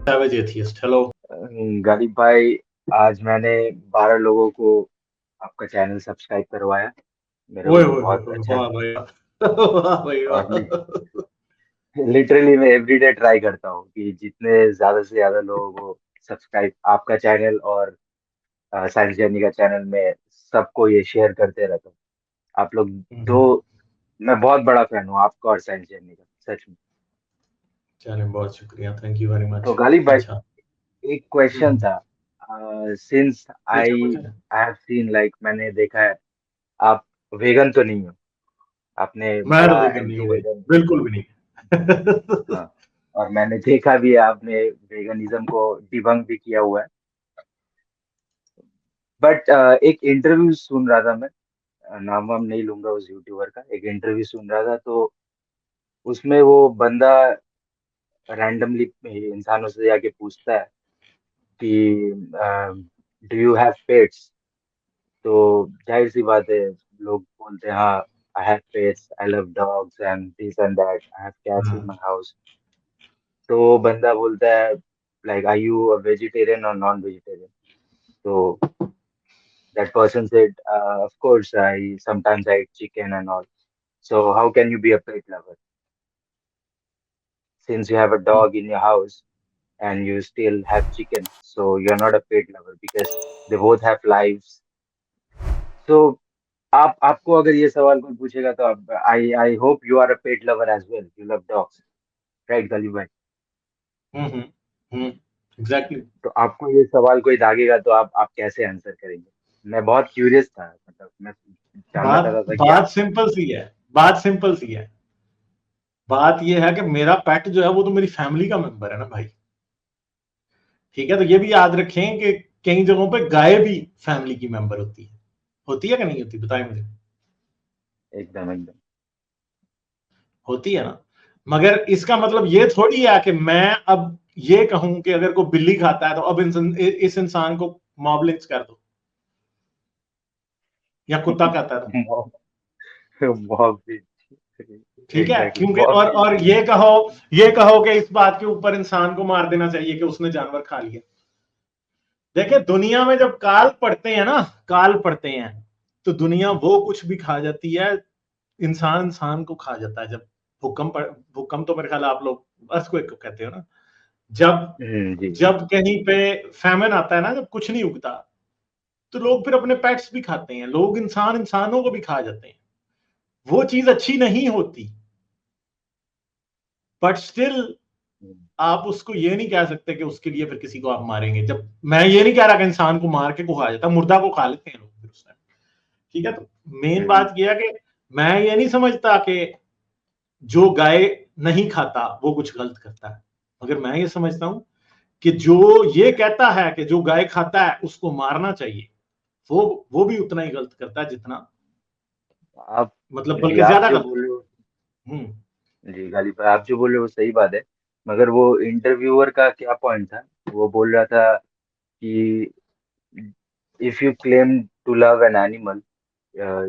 Savage Atheist. Hello. Ghalib भाई, आज मैंने 12 लोगों को आपका चैनल सब्सक्राइब करवाया। मेरे ओए को ओए बहुत ओए, अच्छा वाह लगा। भाई वाह भाई और वाह। लिटरली मैं एवरीडे ट्राई करता हूँ कि जितने ज्यादा से ज्यादा लोगों को सब्सक्राइब आपका चैनल और साइंस जर्नी का चैनल में सबको ये शेयर करते रहता हूँ। आप लोग दो, हम्म, मैं बहुत बड़ा फैन हूँ आपका और साइंस जर्नी का, सच में। चलिए बहुत शुक्रिया, थैंक यू वेरी तो मच। गालिब भाई, अच्छा। एक क्वेश्चन हम्म, था। सिंस पूछे आई पूछे। आई हैव सीन, लाइक मैंने देखा है आप वेगन तो नहीं हो, आपने मैं तो बड़ा वेगन नहीं एंटी हूँ भाई, वेगन। बिल्कुल भी नहीं। हाँ, और मैंने देखा भी है आपने वेगनिज्म को डिबंक भी किया हुआ है। बट एक इंटरव्यू सुन रहा था मैं, नाम वाम नहीं लूंगा उस यूट्यूबर का, एक इंटरव्यू सुन रहा था तो उसमें वो बंदा रैंडमली इंसानों से जाके पूछता है कि डू यू हैव पेट्स। तो जाहिर सी बात है, लोग बोलते हैं हाँ, I have pets, I love dogs and this and that, I have cats in हाँ, माय हाउस। तो वो बंदा बोलता है like, are you a vegetarian और नॉन वेजिटेरियन? तो that person said, of course, I sometimes I eat chicken and all. So how can you be a pet lover since you have a dog in your house and you still have chicken? So you're not a pet lover because they both have lives. So आप आपको अगर ये सवाल कोई पूछेगा तो आप, I hope you are a pet lover as well, you love dogs, right गली भाई? Hmm hmm, exactly. तो आपको ये सवाल कोई दागेगा तो आप कैसे आंसर करेंगे? मैं बहुत क्यूरियस था, मतलब मैं जानना बात चाहता था कि बात आप। सिंपल सी है, बात सिंपल सी है। बात ये है कि मेरा पेट जो है वो तो मेरी फैमिली का मेंबर है ना भाई। ठीक है, तो ये भी याद रखें कि कई जगहों पे गाय भी फैमिली की मेंबर होती है कि नहीं होती, बताएं मुझे। एकदम एकदम। होती है ना। मगर इसका मतलब ये थोड़ी है कि मैं अब ये कहूं कि अगर कोई बिल्ली खाता है तो अब इस इंसान को मॉब लिंच कर दो, या कुत्ता खाता है तो। बहुत भी। ठीक है, एग्जैक्टली, क्योंकि बहुत भी। और ये कहो कि इस बात के ऊपर इंसान को मार देना चाहिए कि उसने जानवर खा लिया। देखिए, दुनिया में जब काल पड़ते हैं ना, काल पड़ते हैं, तो दुनिया वो कुछ भी खा जाती है, इंसान इंसान को खा जाता है। जब भूकंप तो मेरे ख्याल आप लोग अर्थक्वेक को कहते हो ना। जब जी। जब कहीं पे फैमिन आता है ना, जब कुछ नहीं उगता, तो लोग फिर अपने पेट्स भी खाते हैं, लोग इंसान इंसानों को भी खा जाते हैं। वो चीज अच्छी नहीं होती, बट स्टिल आप उसको ये नहीं कह सकते कि उसके लिए फिर किसी को आप मारेंगे। जब मैं ये नहीं कह रहा कि इंसान को मार के को खा जाता, मुर्दा को खा लेते हैं लोग फिर उस टाइम। ठीक है, तो मेन हम्म, बात यह है कि मैं ये नहीं समझता कि जो गाय नहीं खाता वो कुछ गलत करता है, मगर मैं ये समझता हूं कि जो ये कहता है कि जो गाय खाता है उसको मारना चाहिए, वो भी उतना ही गलत करता है जितना, आप मतलब जी, बल्कि आप ज्यादा जो गलत बोल रहे हो, करता है। जी गालिब भाई, आप जो बोल रहे हो वो सही बात है। मगर वो इंटरव्यूअर का क्या पॉइंट था? वो बोल रहा था कि if you claim to love an animal,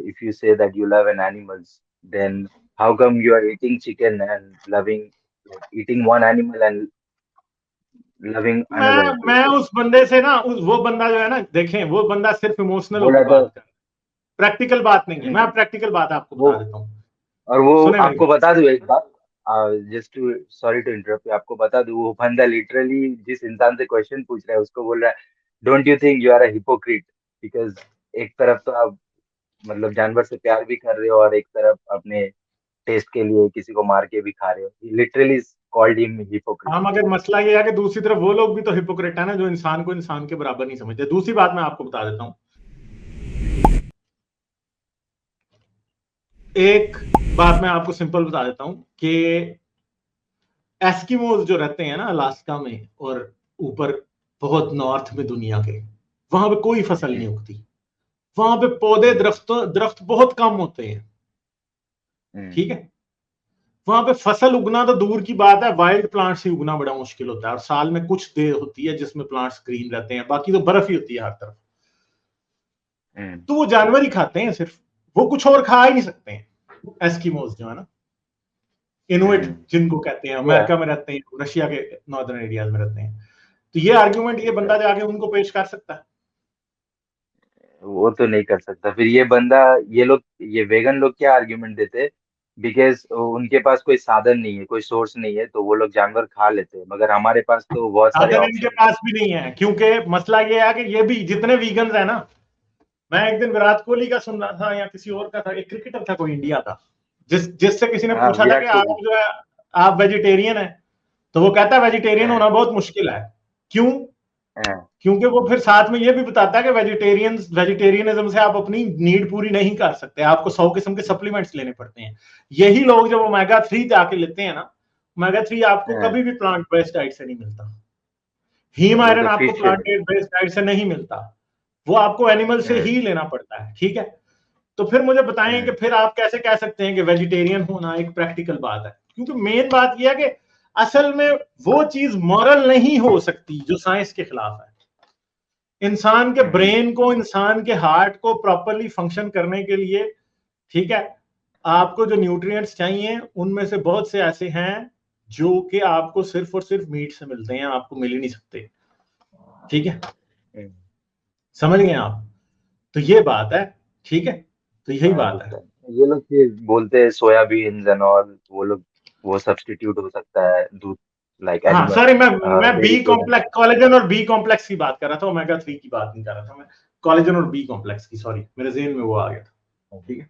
if you say that you love an animals, then how come you are eating chicken and loving, like eating one animal and loving another? मैं उस बंदे से ना, वो बंदा जो है ना, देखें, वो बंदा सिर्फ इमोशनल बोल होकर रहा था। बात कर, प्रैक्टिकल बात नहीं है। मैं प्रैक्टिकल बात आपको वो, बता देता हूँ, और वो सुने मेरी आपको बात। बता दूं एक बात, just to, sorry to interrupt, आपको बता दूं वो बंदा लिटरली जिस इंसान से क्वेश्चन पूछ रहा है उसको बोल रहा है, don't you think you are a hypocrite? Because एक तरफ तो आप मतलब जानवर से प्यार भी कर रहे हो और एक तरफ अपने टेस्ट के लिए किसी को मार के भी खा रहे हो। Literally called him hypocrite. हाँ, मगर मसला ये है कि दूसरी तरफ वो लोग भी तो हिपोक्रेट है ना, जो इंसान को इंसान के बराबर नहीं समझते। दूसरी बात मैं आपको बता देता हूँ, एक बात मैं आपको सिंपल बता देता हूँ कि एस्किमोज जो रहते हैं ना अलास्का में, और ऊपर बहुत नॉर्थ में दुनिया के, वहां पे कोई फसल नहीं उगती। वहां पे पौधे, दरख्त दरख्त बहुत कम होते हैं। ठीक है, वहां पे फसल उगना तो दूर की बात है, वाइल्ड प्लांट्स ही उगना बड़ा मुश्किल होता है। और साल में कुछ देर होती है जिसमें प्लांट्स ग्रीन रहते हैं, बाकी तो बर्फ ही होती है हर तरफ। तो वो जानवर ही खाते हैं सिर्फ, वो कुछ और खा ही नहीं सकते हैं एस्किमोज जो है ना, इनुइट जिनको कहते हैं, या अमेरिका में रहते हैं, रशिया के नॉर्दर्न एरियाज में रहते हैं। तो ये आर्ग्यूमेंट ये बंदा जाके उनको पेश कर सकता है? वो तो नहीं कर सकता। फिर ये बंदा, ये वेगन लोग क्या आर्ग्यूमेंट देते, बिकॉज उनके पास कोई साधन नहीं है, कोई सोर्स नहीं है, तो वो लोग जानवर खा लेते हैं, मगर हमारे पास तो बहुत सारे साधन इनके ऑप्शन है। पास भी नहीं है, क्योंकि मसला ये है कि ये भी जितने वीगन्स है ना, मैं एक दिन विराट कोहली का सुन रहा था या किसी और का था, एक क्रिकेटर था कोई इंडिया का, जिससे किसी ने हाँ, पूछा था कि विराट आप कोहली। जो है आप वेजिटेरियन है, तो वो कहता है वेजिटेरियन हाँ, होना बहुत मुश्किल है। क्यों? हाँ, क्योंकि वो फिर साथ में ये भी बताता है कि वेजिटेरियनिज्म से आप अपनी नीड पूरी नहीं कर सकते, आपको 100 किस्म के सप्लीमेंट्स लेने पड़ते हैं। यही लोग जब ओमेगा 3 जाके लेते हैं ना, ओमेगा 3 आपको हाँ। कभी भी प्लांट बेस्ड डाइट से नहीं मिलता। हीम वो आयरन तो आपको फिश से प्लांट मिलता बेस्ड डाइट से नहीं मिलता, वो आपको एनिमल है। से ही लेना पड़ता है। ठीक है, तो फिर मुझे बताएं कि हाँ, फिर आप कैसे कह सकते हैं कि वेजिटेरियन होना एक प्रैक्टिकल बात है? क्योंकि मेन बात यह है कि असल में वो चीज मॉरल नहीं हो सकती जो साइंस के खिलाफ है। इंसान के हाँ, ब्रेन को, इंसान के हार्ट को प्रॉपरली फंक्शन करने के लिए, ठीक है, आपको जो न्यूट्रिएंट्स चाहिए उनमें से बहुत से ऐसे हैं जो कि आपको सिर्फ और सिर्फ मीट से मिलते हैं, आपको मिल ही नहीं सकते। ठीक है, हाँ। समझ गए आप? तो ये बात है। ठीक है, तो यही बात है। अंडरस्टैंड। ये लोग फिर बोलते हैं सोयाबीन एंड ऑल, वो लोग, वो सब्स्टिट्यूट हो सकता है दूध, लाइक हाँ एनिमल सॉरी, मैं dairy B product. Complex, collagen और बी कॉम्प्लेक्स की बात कर रहा था, ओमेगा 3 की बात नहीं कर रहा था मैं। कोलेजन और बी कॉम्प्लेक्स की, सॉरी, मेरे जेहन में वो आ गया था। ठीक है।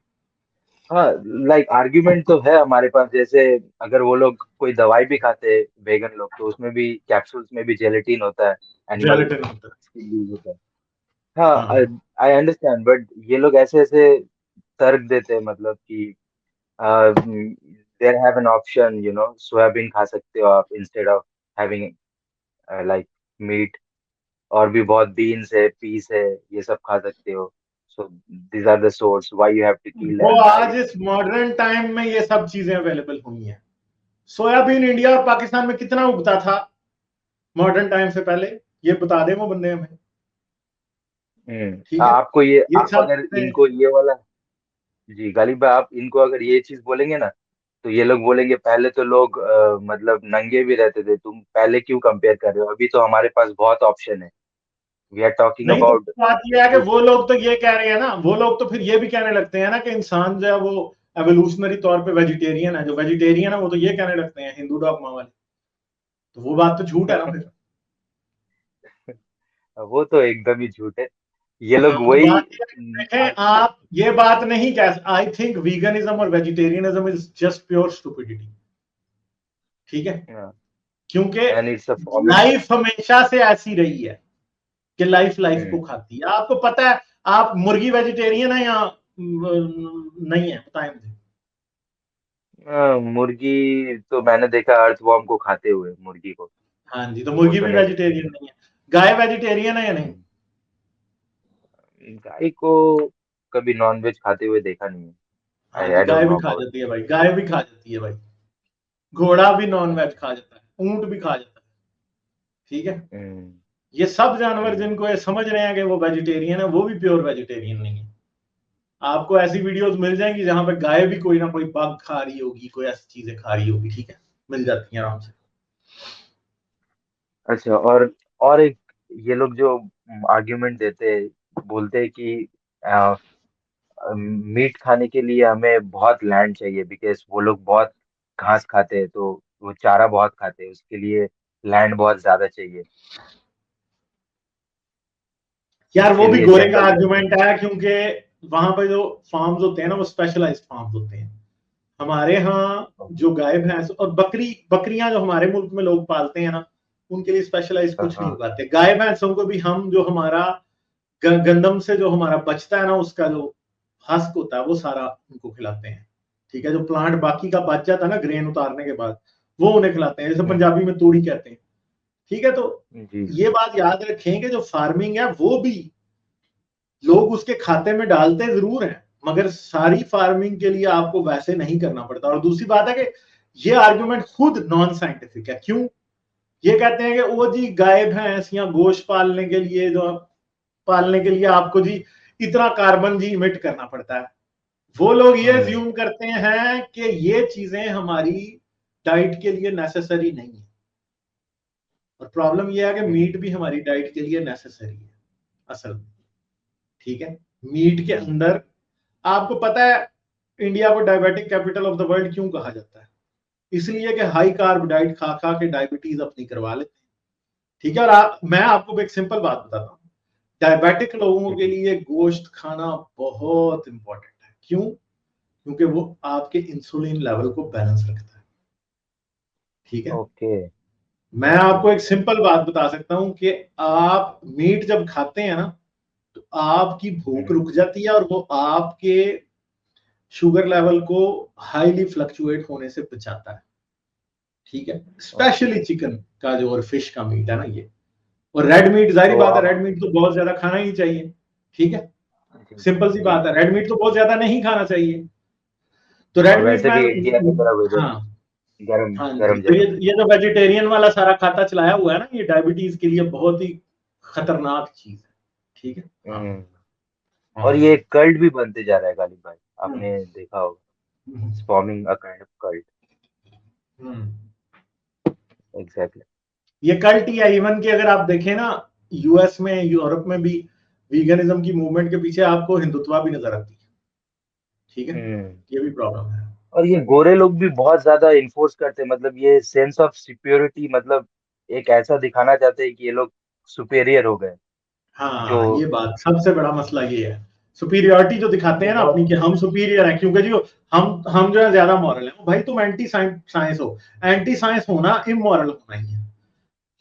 हाँ, लाइक आर्ग्यूमेंट तो है हमारे पास, जैसे अगर वो लोग कोई दवाई भी खाते हैं वेगन लोग, तो उसमें भी कैप्सूल्स में भी जेलेटिन होता है, एनिमल जेलेटिन होता यूज होता है। है। हाँ, आई अंडरस्टैंड, बट ये लोग ऐसे ऐसे तर्क देते हैं, मतलब कि there have an option, soybean खा सकते हो आप instead of having like meat, और भी बहुत बीन्स है, पीस है, ये सब खा सकते हो। So these are the source why you have to kill वो आज एनिमल्स। इस मॉडर्न टाइम में ये सब चीजें अवेलेबल हुई हैं। सोयाबीन इंडिया और पाकिस्तान में कितना उगता था मॉडर्न टाइम से पहले, ये बता दें वो बंदे हमें। ठीक है, आपको ये, ये आप सब अगर चीजें। इनको ये वाला, जी गालिब भाई, आप इनको अगर ये चीज बोलेंगे ना, तो ये लोग बोलेंगे पहले तो लोग मतलब नंगे भी रहते थे, तुम पहले क्यों कंपेयर कर रहे हो, अभी तो हमारे पास बहुत ऑप्शन है। वी आर टॉकिंग नहीं, तो अबाउट बात ये है कि गुड। वो लोग तो ये कह रहे हैं ना, वो लोग तो फिर ये भी कहने लगते हैं ना कि इंसान जो है वो एवोल्यूशनरी तौर पे वेजिटेरियन है। जो वेजिटेरियन है वो तो ये कहने लगते हैं हिंदू डॉगमा वाले। तो वो बात तो झूठ है ना फिर। वो तो एकदम ही झूठ है। ये हाँ, लोग तो वही बात ये है कि देखें, आप ये बात नहीं कह, आई थिंक वीगनिज्म और vegetarianism is just pure stupidity. ठीक है, क्योंकि and it's a form. Life हमेशा से ऐसी रही है कि लाइफ लाइफ को खाती है। आपको पता है, आप मुर्गी वेजिटेरियन है या नहीं है, बताएं मुझे। मुर्गी तो मैंने देखा अर्थवॉर्म को खाते हुए, मुर्गी को। हाँ जी, तो वो मुर्गी तो भी नहीं वेजिटेरियन नहीं है। गाय वेजिटेरियन है या नहीं? गाय को कभी नॉनवेज खाते हुए देखा नहीं है। हाँ आई जी, आई डोंट गाय भी नो खा अबाउट। जाती है भाई, गाय भी खा जाती है भाई। घोड़ा भी नॉन वेज खा जाता है, ऊंट भी खा जाता है। ठीक है, ये सब जानवर जिनको ये समझ रहे हैं कि वो वेजिटेरियन है, वो भी प्योर वेजिटेरियन नहीं है। आपको ऐसी वीडियोस मिल जाएंगी जहां पे गाय भी कोई ना कोई बग खा रही होगी, कोई ऐसी चीजें खा रही होगी। ठीक है, मिल जाती है आराम से। अच्छा, और एक, ये लोग जो आर्ग्यूमेंट देते हैं, बोलते हैं कि मीट खाने के लिए हमें बहुत लैंड चाहिए, बिकॉज वो लोग बहुत घास खाते हैं, तो वो चारा बहुत खाते हैं, उसके लिए लैंड बहुत ज्यादा चाहिए, यार वो इसके भी लिए गोरे का जंगल बहुत आर्गुमेंट चाहिए। है, क्योंकि वहां पे जो फार्म्स होते हैं ना वो स्पेशलाइज्ड फार्म्स होते हैं। हमारे यहाँ जो गाय भैंस और बकरियां जो हमारे मुल्क में लोग पालते हैं ना, उनके लिए स्पेशलाइज कुछ नहीं हाँ, उगाते। गाय भैंसों को भी हम जो हमारा गंदम से जो हमारा बचता है ना, उसका जो हस्क होता है वो सारा उनको खिलाते हैं। ठीक है, जो प्लांट बाकी का बच जाता है ना ग्रेन उतारने के बाद, वो उन्हें खिलाते हैं, जैसे पंजाबी में तूड़ी कहते हैं। ठीक है, तो जी जी। ये बात याद रखें कि जो फार्मिंग है वो भी लोग उसके खाते में डालते जरूर हैं, मगर सारी फार्मिंग के लिए आपको वैसे नहीं करना पड़ता। और दूसरी बात है कि ये आर्गुमेंट खुद नॉन साइंटिफिक है। क्यों? ये कहते हैं कि वो जी गाय भैंस या गोश्त पालने के लिए आपको जी इतना कार्बन जी इमिट करना पड़ता है। वो लोग ये हम्म ज्यूम करते हैं कि ये चीजें हमारी डाइट के लिए नेसेसरी नहीं है। और प्रॉब्लम ये है कि मीट भी हमारी डाइट के लिए नेसेसरी है असल में, ठीक है। मीट के अंदर आपको पता है इंडिया को diabetic capital of the world क्यों कहा जाता है? इसलिए कि हाई कार्ब डाइट खा खा के डायबिटीज अपनी करवा लेते हैं, ठीक है। और मैं आपको एक सिंपल बात बताता हूँ, डायबिटिक लोगों के लिए गोश्त खाना बहुत इंपॉर्टेंट है। क्यों? क्योंकि वो आपके इंसुलिन लेवल को बैलेंस रखता है, ठीक है। ओके। मैं आपको एक सिंपल बात बता सकता हूं कि आप मीट जब खाते हैं ना तो आपकी भूख रुक जाती है और वो आपके शुगर लेवल को हाईली फ्लक्चुएट होने से बचाता है, ठीक है। स्पेशली चिकन का जो और फिश का मीट है ना ये, और रेड मीट, जाहिर तो बात है आप रेड मीट तो बहुत ज्यादा खाना ही चाहिए, ठीक है। सिंपल सी जी, बात है, रेड मीट तो बहुत ज्यादा नहीं खाना चाहिए। तो और रेड मीट वैसे में, भी इंडिया में थोड़ा वेदर हाँ गर्म हाँ जी, गर्म तो जगह पे। ये जो वेजिटेरियन वाला सारा खाता चलाया हुआ है ना, ये डायबिटीज के लिए बहुत ही खतरनाक चीज है, ठीक है। हाँ हम्म। हाँ और जी। ये कल्ट भी बनते जा रहा है गालिब भाई, हम्म, आपने देखा होगा, hmm, it's forming a kind of cult. Hmm. Exactly. ये कल्ट या इवन कि अगर आप देखें ना, यूएस में यूरोप में भी वीगनिज्म की मूवमेंट के पीछे आपको हिंदुत्व भी नजर आती है, ठीक है। हम्म। ये भी प्रॉब्लम है। और ये गोरे लोग भी बहुत ज्यादा इन्फोर्स करते हैं, मतलब ये सेंस ऑफ सुपियोरिटी, मतलब एक ऐसा दिखाना चाहते हैं कि ये लोग सुपेरियर हो गए। जो हाँ, ये बात सबसे बड़ा मसला ये है, सुपीरियरिटी जो दिखाते ये हैं ना बहुत। अपनी कि हम सुपीरियर हैं, क्योंकि जी हम जो है ज्यादा मॉरल है। भाई तुम एंटी साइंस हो, एंटी साइंस होना इमोरल होना ही है,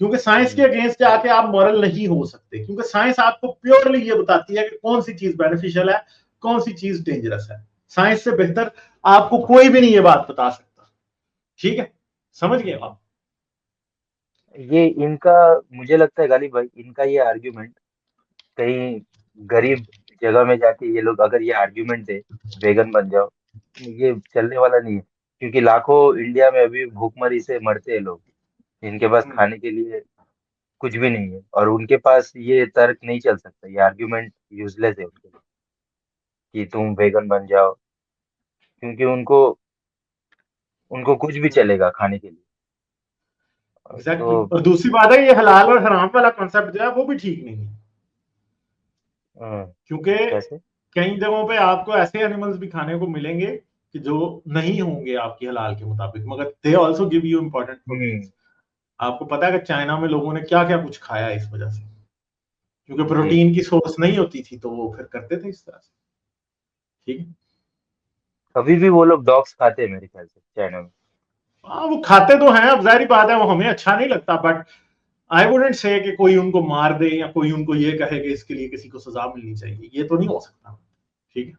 क्योंकि साइंस के हम्म। अगेंस्ट जाके आप मॉरल नहीं हो सकते, क्योंकि साइंस आपको प्योरली ये बताती है कि कौन सी चीज बेनिफिशियल है, कौन सी चीज डेंजरस है। साइंस से बेहतर आपको कोई भी नहीं ये बात बता सकता, ठीक है। समझ गए आप? ये इनका, मुझे लगता है गालिब भाई, इनका ये आर्ग्यूमेंट कहीं गरीब जगह में जाके ये लोग अगर ये आर्ग्यूमेंट दे, वेगन बन जाओ, ये चलने वाला नहीं है। क्योंकि लाखों इंडिया में अभी भूखमरी से मरते हैं लोग, जिनके पास खाने के लिए कुछ भी नहीं है, और उनके पास ये तर्क नहीं चल सकता, ये आर्ग्यूमेंट यूजलेस है उनके लिए कि तुम वेगन बन जाओ, क्योंकि उनको उनको कुछ भी चलेगा खाने के लिए। एग्जैक्टली। तो और दूसरी बात है, ये हलाल और हराम वाला कॉन्सेप्ट जो है वो भी ठीक नहीं है, क्योंकि कैसे? कई जगहों पे आपको ऐसे एनिमल्स भी खाने को मिलेंगे कि जो नहीं होंगे आपकी हलाल के मुताबिक, मगर they also give you important hmm. Proteins. आपको पता है कि चाइना में लोगों ने क्या क्या कुछ खाया इस वजह से, क्योंकि जी। प्रोटीन की सोर्स नहीं होती थी, तो वो फिर करते थे इस तरह से, ठीक है। अभी भी वो लोग डॉग्स खाते हैं मेरे ख्याल से चाइना में। हाँ, वो खाते तो हैं, अब जाहिर बात है वो हमें अच्छा नहीं लगता, बट आई वुडेंट से कि कोई उनको मार दे या कोई उनको ये कहे कि इसके लिए किसी को सजा मिलनी चाहिए, ये तो नहीं हो सकता, ठीक है।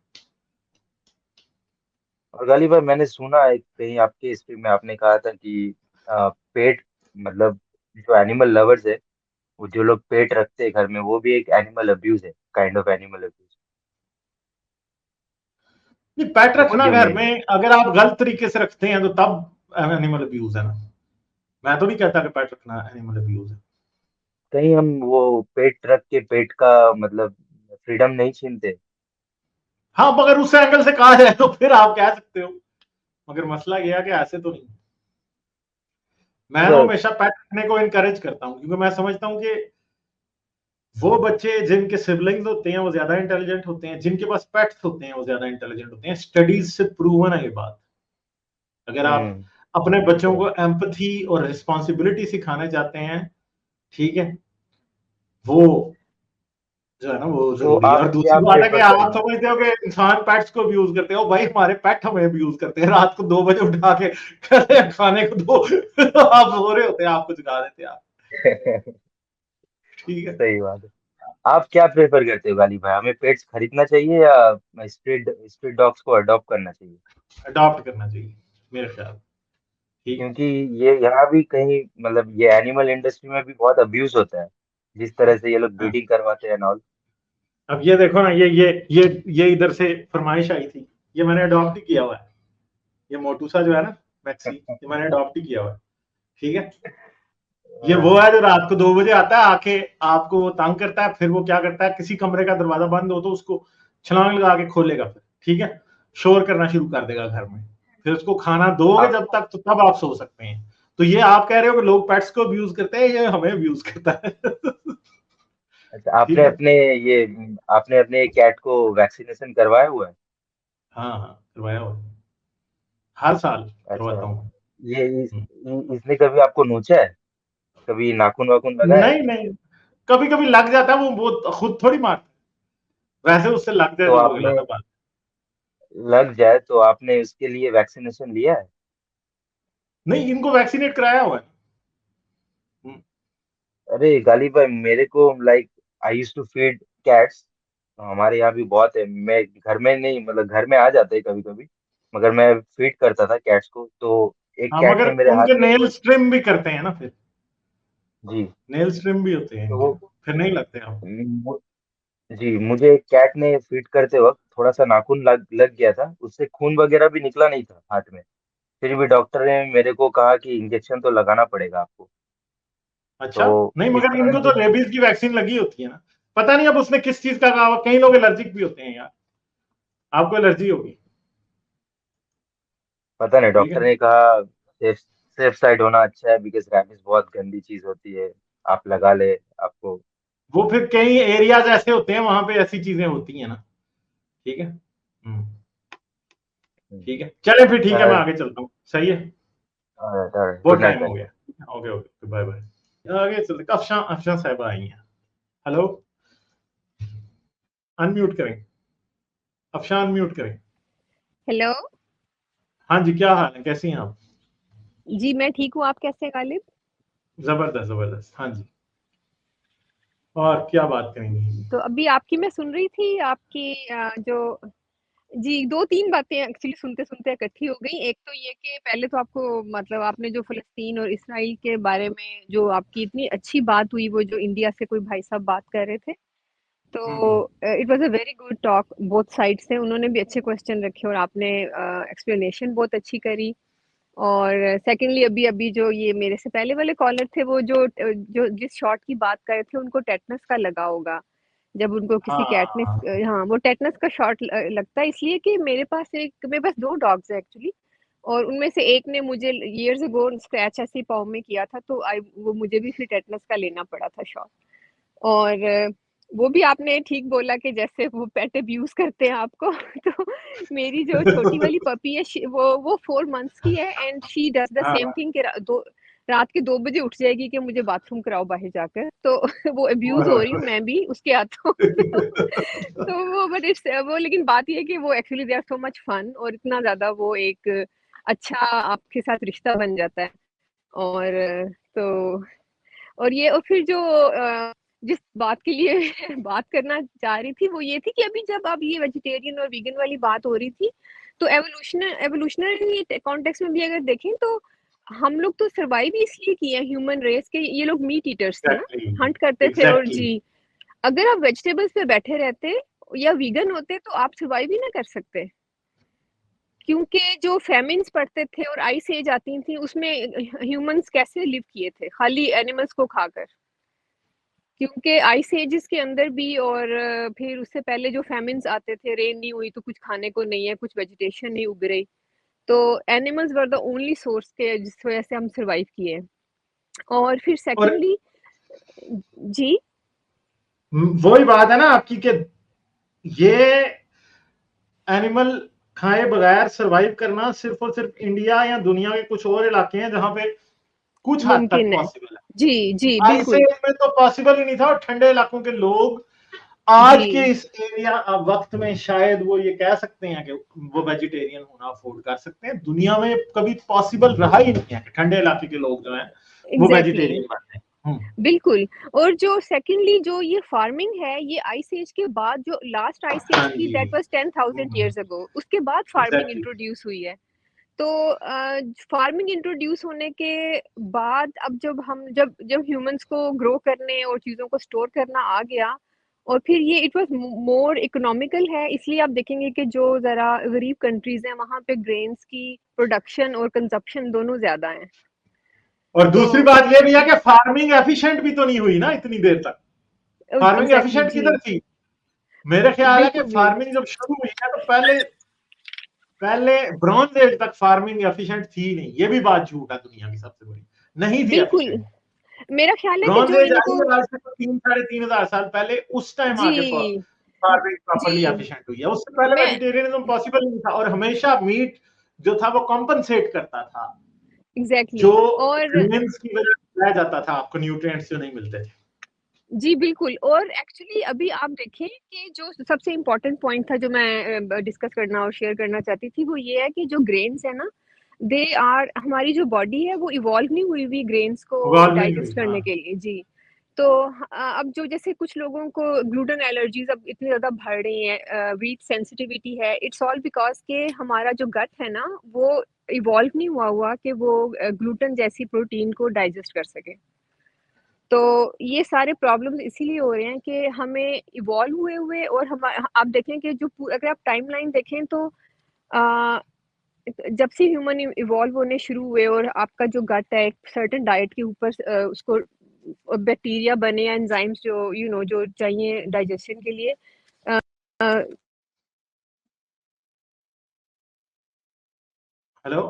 और गाली भाई, मैंने सुना है कहीं आपके हिस्ट्री में आपने कहा था कि पेट, मतलब जो एनिमल लवर्स है, वो जो लोग पेट रखते हैं घर में, वो भी एक एनिमल अब्यूज है, काइंड ऑफ एनिमल अब्यूज। नहीं, पेट व्हाट रखना यू घर मीन? में अगर आप गलत तरीके से रखते हैं तो तब एनिमल अब्यूज है ना। मैं तो नहीं कहता कि पेट रखना एनिमल अब्यूज है। कहीं हम वो पेट रख के पेट का मतलब फ्रीडम नहीं छीनते? हाँ, मगर उस एंगल से कहा जाए तो फिर आप कह सकते हो, मगर मसला यह है कि ऐसे तो नहीं। मैं तो अच्छा। हमेशा पेट रखने को इनकरेज करता हूँ, क्योंकि मैं समझता हूँ कि वो बच्चे जिनके सिबलिंग्स होते हैं वो ज्यादा इंटेलिजेंट होते हैं, जिनके पास पेट्स होते हैं वो ज्यादा इंटेलिजेंट होते हैं। स्टडीज से प्रूवन है ये बात। अगर आप हम्म। अपने बच्चों को एम्पथी और रिस्पॉन्सिबिलिटी सिखाना चाहते हैं, ठीक है, वो जो है ना वो तो जरूरी है। और आप क्या दूसरी बात है कि प्रेफर आप करेंगे? समझते हो कि इंसान पेट्स को अब्यूज करते हो, भाई हमारे पेट हमें अब्यूज करते हैं, रात को 2 बजे उठा के कहते हैं खाने को दो आप सो रहे होते हैं, आपको जगा देते हैं आप, ठीक है। सही बात है। आप क्या प्रेफर करते हो गाली भाई, हमें पेट्स खरीदना चाहिए या स्ट्रीट स्ट्रीट डॉग्स को अडॉप्ट करना चाहिए? अडॉप्ट करना चाहिए मेरे ख्याल, ठीक है। क्योंकि ये यहाँ भी कहीं, मतलब ये एनिमल इंडस्ट्री में भी बहुत अब्यूज होता है, जिस तरह से ये लोग हाँ, ब्रीडिंग करवाते हैं और। अब ये देखो ना, ये इधर से फरमाइश आई थी, ये मैंने अडॉप्ट ही किया हुआ है। ये मोटूसा जो है ना, मैक्सी, ये मैंने अडॉप्ट ही किया हुआ है, ठीक है। ये वो है जो रात को 2 बजे आता है, आके आपको वो तंग करता है, फिर वो क्या करता है, किसी कमरे का दरवाजा बंद हो तो उसको छलांग लगा के खोलेगा, फिर ठीक है, शोर करना शुरू कर देगा घर में। फिर उसको खाना दोगे आप जब तक, तो तब आप सो सकते हैं। तो ये आप कह रहे हो कि लोग पेट्स को अब्यूज करते हैं, ये हमें अब्यूज करता है। अच्छा, ठीक है। ये आपने अपने कैट को वैक्सीनेशन करवाया हुआ है? हाँ हाँ, करवाया हुआ है। हर साल अच्छा, करवाता हूँ। ये इसने कभी आपको नोचा है? कभी नाखून वाखून लगा है? नहीं नहीं, कभी कभी लग जाता है, वो खुद थोड़ी मारता है, वैसे उससे लग जाए तो तो वो आपने अलग बात। लग जाए तो आपने उसके लिए वैक्सीनेशन लिया है? नहीं, इनको वैक्सीनेट कराया हुआ है। हम्म। अरे गालिब भाई, मेरे को like I use to feed cats. हमारे यहाँ भी बहुत है, मैं घर में नहीं, मतलब घर में आ जाते हैं कभी कभी, मगर मैं फीड करता था कैट्स को, तो एक हाँ, कैट मगर ने मेरे हाथ उनके में। नेल ट्रिम भी करते हैं ना फिर, जी। नेल ट्रिम भी होते हैं तो इनके, वो फिर नहीं लगते आप। मु- जी, मुझे एक कैट ने फीड करते वक्त थोड़ा सा नाखून लग गया था, उससे खून वगैरह भी निकला नहीं था हाथ में। फिर भी डॉक्टर ने मेरे को कहा कि इंजेक्शन तो लगाना पड़ेगा आपको। अच्छा। तो नहीं, इस मगर कारण इनको से तो रेबीज की वैक्सीन लगी होती है ना। पता नहीं अब उसने किस चीज का कहा, कई लोग एलर्जिक भी होते हैं यार, आपको एलर्जी होगी। पता नहीं, ठीक डॉक्टर है। ने कहा सेफ सेफ साइड होना अच्छा है, बिकॉज रैबिस बहुत गंदी चीज होती है, आप लगा ले आपको। वो फिर कई एरियाज ऐसे होते हैं वहां पे ऐसी चीजें होती हैं ना। ठीक है। ठीक है, चले फिर, ठीक है, मैं आगे चलता हूँ, सही है। गुड बहुत नाइट टाइम भाई। हो गया। Okay okay, bye bye. आगे चलते, अफशान अफशान साहबा आई हैं। हेलो, अनम्यूट करें, अफशान म्यूट करें। हेलो। हाँ जी, क्या हाल है, कैसी हैं आप? जी मैं ठीक हूँ, आप कैसे हैं गालिब? जबरदस्त जबरदस्त, हाँ जी। और क्या बात करेंगे? तो अभी आपकी मैं सुन रही थी, आपकी जो जी 2-3 बातें एक्चुअली सुनते-सुनते इकट्ठी हो गई। एक तो ये कि पहले तो आपको मतलब आपने जो फ़लस्तीन और इसराइल के बारे में जो आपकी इतनी अच्छी बात हुई, वो जो इंडिया से कोई भाई साहब बात कर रहे थे, तो it was a very good talk both side से। उन्होंने भी अच्छे क्वेश्चन रखे और आपने एक्सप्लेनेशन बहुत अच्छी करी। और सेकंडली अभी जो ये मेरे से पहले वाले कॉलर थे, वो जो जिस शॉट की बात कर रहे थे, उनको टेटनस का लगा होगा जब उनको किसी कैट ने हाँ हाँ, वो टेटनस का शॉट लगता है, इसलिए कि मेरे पास 2 डॉग्स हैं एक्चुअली, और उनमें से एक ने मुझे इयर्स अगो स्क्रैच ऐसे ही पाँव में किया था, तो आई वो मुझे भी फिर टेटनस का लेना पड़ा था शॉट। और वो भी आपने ठीक बोला कि जैसे वो पेट अब्यूज करते हैं आपको। तो मेरी जो छोटी वाली पपी है, वो 4 मंथ्स की है, and she does the same हाँ। थिंग कि रात के 2 बजे उठ जाएगी कि मुझे बाथरूम कराओ बाहर जाकर। तो वो अब्यूज हो रही हूँ मैं भी उसके हाथों। तो वो बट इट्स वो, लेकिन बात ये है कि वो actually they are so much fun, और इतना ज्यादा वो एक अच्छा आपके साथ रिश्ता बन जाता है। और तो और ये और फिर जो जिस बात के लिए बात करना चाह रही थी, वो ये थी कि अभी जब आप ये वेजिटेरियन और वीगन वाली बात हो रही थी, तो एवोल्यूशनरी कॉन्टेक्स्ट में भी अगर देखें, तो हम लोग तो सर्वाइव ही इसलिए किए हैं, ह्यूमन रेस के, ये लोग मीट ईटर्स थे ना, एग्जैक्टली हंट करते थे। और एग्जैक्टली। जी, अगर आप वेजिटेबल्स पे बैठे रहते या वीगन होते, तो आप सर्वाइव ही ना कर सकते, क्योंकि जो फेमिन्स पड़ते थे और आइस एज आती थी, उसमें ह्यूमंस कैसे लिव किए थे खाली एनिमल्स को खाकर, क्योंकि आइस एजेस के अंदर भी, और फिर उससे पहले जो फेमिन्स आते थे, रेन नहीं हुई तो कुछ खाने को नहीं है, कुछ वेजिटेशन नहीं उग रही, तो animals were the only source के जिस वजह से हम सरवाइव किए। और फिर और सेकेंडली जी वही बात है ना आपकी कि ये एनिमल खाए बगैर सरवाइव करना सिर्फ और सिर्फ इंडिया या दुनिया के कुछ और इलाके हैं जहां पे कुछ हद तक मुमकिन है। पॉसिबल है। जी जी आइस बिल्कुल। एज में तो पॉसिबल ही नहीं था, और ठंडे इलाकों के लोग आज के जी इस एरिया वक्त में शायद वो ये कह सकते हैं कि वो वेजिटेरियन होना अफोर्ड कर सकते हैं। दुनिया में कभी पॉसिबल रहा ही नहीं है कि ठंडे इलाके के लोग जो हैं वो एग्जैक्टली वेजिटेरियन बन जाए। बिल्कुल। और जो सेकेंडली जो ये फार्मिंग है, ये आइस एज के बाद, जो लास्ट आइस हाँ एज थी, जी। दैट वाज 10,000 इयर्स अगो, उसके बाद फार्मिंग एग्जैक्टली। इंट्रोड्यूस हुई है। तो फार्मिंग इंट्रोड्यूस होने के बाद, अब जब जब ह्यूमंस को ग्रो करने और चीज़ों को स्टोर करना आ गया, और फिर ये इट वाज मोर इकोनॉमिकल है, इसलिए आप देखेंगे कि जो ज़रा गरीब कंट्रीज हैं, वहाँ पे ग्रेन्स की प्रोडक्शन और कंजप्शन दोनों ज़्यादा हैं। और तो दूसरी बात ये भी है कि फार्मिंग एफिशिएंट भी तो नहीं हुई ना इतनी देर तक। फार्मिंग एग्जैक्टली एफिशिएंट जी, किधर थी? मेरे ख्याल है कि बिल्कुल भी फार्मिंग जब शुरू हुई है तो पहले पहले ब्रॉन्ज एज तक फार्मिंग एफिशिएंट थी नहीं। ये भी बात झूठ है दुनिया की सबसे बड़ी। नहीं थी बिल्कुल efficient। मेरा ख्याल है कि ब्रॉन्ज जो एज आई इनको है आज से 3-3,500 साल पहले, उस टाइम आके जी फार्मिंग प्रॉपर्ली जी एफिशिएंट हुई है। उससे पहले मैं वेजिटेरियनिज्म पॉसिबल नहीं था, और हमेशा मीट जो था वो कॉम्पनसेट करता था, एग्जैक्टली जो और ग्रेन्स की वजह से रह जाता था, आपको न्यूट्रिएंट्स जो नहीं मिलते थे। जी बिल्कुल। और एक्चुअली अभी आप देखें कि जो सबसे इम्पोर्टेंट पॉइंट था जो मैं डिस्कस करना और शेयर करना चाहती थी, वो ये है कि जो ग्रेन्स है ना, दे आर, हमारी जो बॉडी है वो इवॉल्व नहीं हुई हुई ग्रेन्स को इवॉल्व नहीं हुई, डाइजेस्ट करने हाँ। के लिए। जी तो अब जो जैसे कुछ लोगों को ग्लूटेन एलर्जीज अब इतनी ज़्यादा बढ़ रही हैं, वीट सेंसिटिविटी है, इट्स ऑल बिकॉज के हमारा जो गट है ना वो इवॉल्व नहीं हुआ कि वो ग्लूटेन जैसी प्रोटीन को डाइजेस्ट कर सके। तो ये सारे प्रॉब्लम्स इसीलिए हो रहे हैं कि हमें इवॉल्व हुए हुए, और हम आप देखें कि जो अगर आप टाइमलाइन देखें तो अ, जब से ह्यूमन इवॉल्व होने शुरू हुए और आपका जो गट है एक सर्टेन डाइट के ऊपर उसको बैक्टीरिया बने या एंजाइम्स जो जो चाहिए डाइजेशन के लिए। हेलो,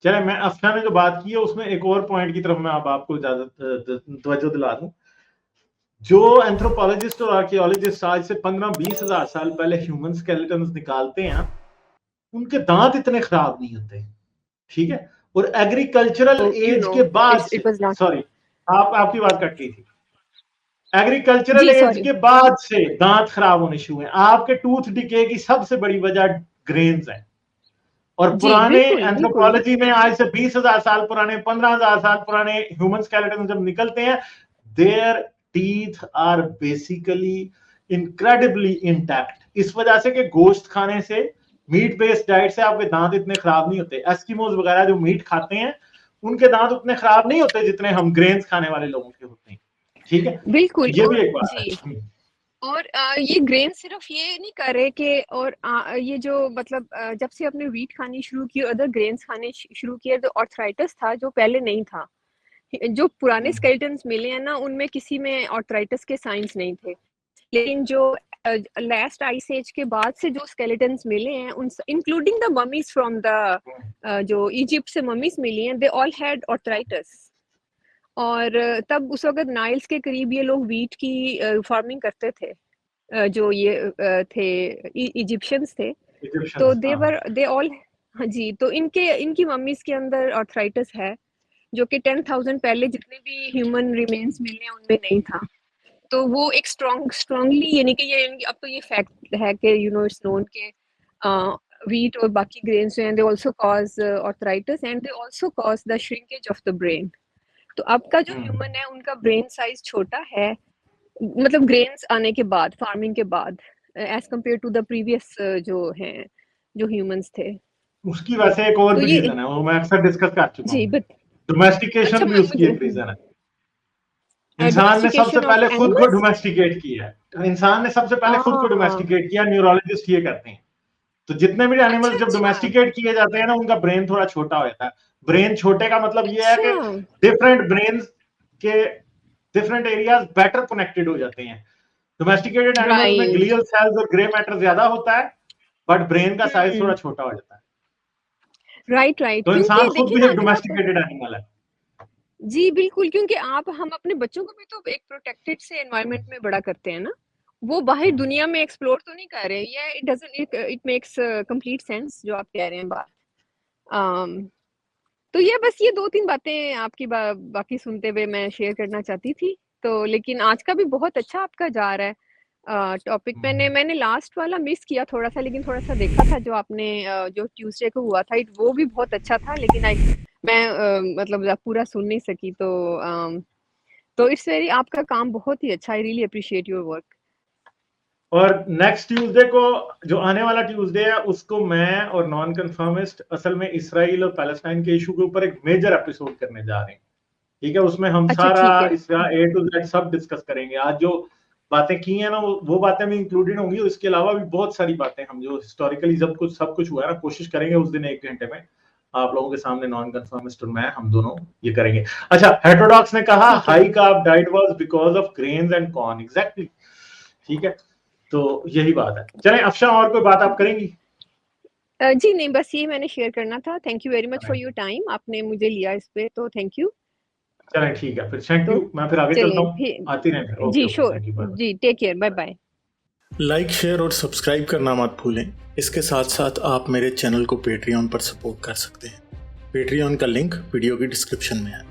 चले, मैं अफसा ने जो बात की है उसमें एक और पॉइंट की तरफ मैं अब आपको ज्यादा तवज्जो दिला दूं। जो एंथ्रोपोलॉजिस्ट और आर्कियोलॉजिस्ट आज से 15-20 हजार साल पहले ह्यूमन स्केलेटन्स निकालते हैं, उनके दांत इतने खराब नहीं होते, ठीक है। और एग्रीकल्चरल एज के बाद से, इट वाज नॉट सॉरी आपकी बात कट गई थी, एग्रीकल्चरल जी एज सॉरी के बाद से दांत खराब होने शुरू हुए। आपके टूथ डिके की सबसे बड़ी वजह ग्रेन्स है। और जी पुराने बिल्कुल बिल्कुल एंथ्रोपोलॉजी में आज से 20,000 साल पुराने, 15,000 साल पुराने ह्यूमन स्केलेटन जब निकलते हैं, their teeth are basically incredibly intact. इस वजह से कि गोश्त खाने से, मीट बेस्ड डाइट से आपके दांत इतने खराब नहीं होते। एस्किमोज वगैरह जो मीट खाते हैं उनके दांत उतने खराब नहीं होते जितने हम ग्रेन्स खाने वाले लोगों के होते हैं, ठीक है। बिल्कुल। ये भी और एक बात जी है। और ये ग्रेन सिर्फ ये नहीं कर रहे कि, और ये जो मतलब जब से आपने व्हीट खानी शुरू की और अदर ग्रेन्स खाने शुरू किए, तो आर्थराइटिस था जो पहले नहीं था। जो पुराने स्केलेटन्स मिले हैं ना उनमें किसी में आर्थराइटिस के साइंस नहीं थे, लेकिन जो लास्ट आइस एज के बाद से जो स्केलेटन्स मिले हैं, उन including the mummies from the जो इजिप्ट से ममीज मिली हैं, दे ऑल हैड आर्थराइटिस। और तब उस वक्त नाइल्स के करीब ये लोग व्हीट की फार्मिंग करते थे, जो ये थे इजिप्शियंस थे। तो इजिप्शियंस, दे ऑल, हाँ जी, तो इनकी मम्मीज के अंदर आर्थराइटिस है, जो कि 10,000 पहले जितने भी ह्यूमन रिमेन्स मिले हैं उनमें नहीं था। तो वो एक स्ट्रांगली, यानी कि ये अब तो ये फैक्ट है कि इट्स नोन के व्हीट और बाकी ग्रेन्स जो हैं, they also cause arthritis and they also cause the shrinkage of the brain. तो अब का जो ह्यूमन है उनका ब्रेन साइज छोटा है, मतलब ग्रेन्स आने के बाद, फार्मिंग के बाद, as compared to the previous जो ह्यूमंस थे। उसकी वैसे एक और तो भी ये रीजन है, वो मैं अक्सर डिस्कस कर चुका जी हूँ। बट अच्छा, डोमेस्टिकेशन भी उसकी एक रीजन है। इंसान ने सबसे डोमेस्टिकेशन ऑफ पहले खुद को एनिमल्स। डोमेस्टिकेट किया है। इंसान ने सबसे पहले खुद को हाँ, डोमेस्टिकेट किया, न्यूरोलॉजिस्ट ये करते हैं। तो जितने भी अच्छा एनिमल्स जब अच्छा डोमेस्टिकेट किए जाते हैं ना, उनका ब्रेन थोड़ा छोटा होता है। ब्रेन छोटे का मतलब ये है कि अच्छा डिफरेंट ब्रेन के डिफरेंट एरियाज बेटर कनेक्टेड हो जाते हैं। डोमेस्टिकेटेड एनिमल्स में राइट। ग्लियल सेल्स और ग्रे मैटर ज्यादा होता है, बट ब्रेन का साइज थोड़ा हम्म, छोटा हो जाता है। राइट राइट, तो क्योंकि इंसान खुद देखिए भी ना एक अगर आप, डोमेस्टिकेटेड एनिमल है। जी बिल्कुल, क्योंकि हम अपने बच्चों को भी तो एक प्रोटेक्टेड से एनवायरनमेंट में बड़ा करते हैं ना, वो बाहर दुनिया में एक्सप्लोर तो नहीं कर रहे। ये इट मेक्स कंप्लीट सेंस जो आप कह रहे हैं बात। um, तो ये बस ये 2-3 बातें आपकी बाकी सुनते हुए मैं शेयर करना चाहती थी। तो लेकिन आज का भी बहुत अच्छा आपका जा रहा है टॉपिक। मैंने लास्ट वाला मिस किया थोड़ा सा, लेकिन थोड़ा सा देखा था जो आपने जो ट्यूसडे को हुआ था, वो भी बहुत अच्छा था, लेकिन मैं मतलब पूरा सुन नहीं सकी। तो इट्स वेरी, आपका काम बहुत ही अच्छा, I really appreciate your work. और नेक्स्ट ट्यूसडे को, जो आने वाला ट्यूसडे है, उसको मैं और नॉन कंफर्मिस्ट असल में इसराइल और पैलेस्टाइन के इशू के ऊपर एक मेजर एपिसोड करने जा रहे हैं, ठीक है। उसमें हम अच्छा सारा ठीक है। इसका A to Z सब डिस्कस करेंगे। आज जो बातें की हैं ना, वो बातें भी इंक्लूडेड होंगी। इसके अलावा भी बहुत सारी बातें हम जो हिस्टोरिकली सब कुछ हुआ है ना, कोशिश करेंगे उस दिन 1 घंटे में आप लोगों के सामने, नॉन कंफर्मिस्ट और मैं, हम दोनों ये करेंगे। अच्छा, हेटेरोडॉक्स ने कहा ठीक है। High carb diet was because of grains and corn, exactly, ठीक है। तो यही बात है। चलें अफशा, और कोई बात आप करेंगी? जी नहीं, बस ये मैंने शेयर करना था। Thank you very much for your time, आपने मुझे लिया इस पे, तो थैंक यू। चलें ठीक है, फिर थैंक तो यू, मैं फिर आगे चलता चलिए हूँ, आती रहें फिर। जी okay, sure, thank you, bye. जी take care, bye bye. Like, share और सब्सक्राइब करना मत भूलें। इसके साथ साथ आप मेरे चैनल को पेट्रियन पर सपोर्ट कर सकते हैं। पेट्रियन का लिंक वीडियो की डिस्क्रिप्शन में है।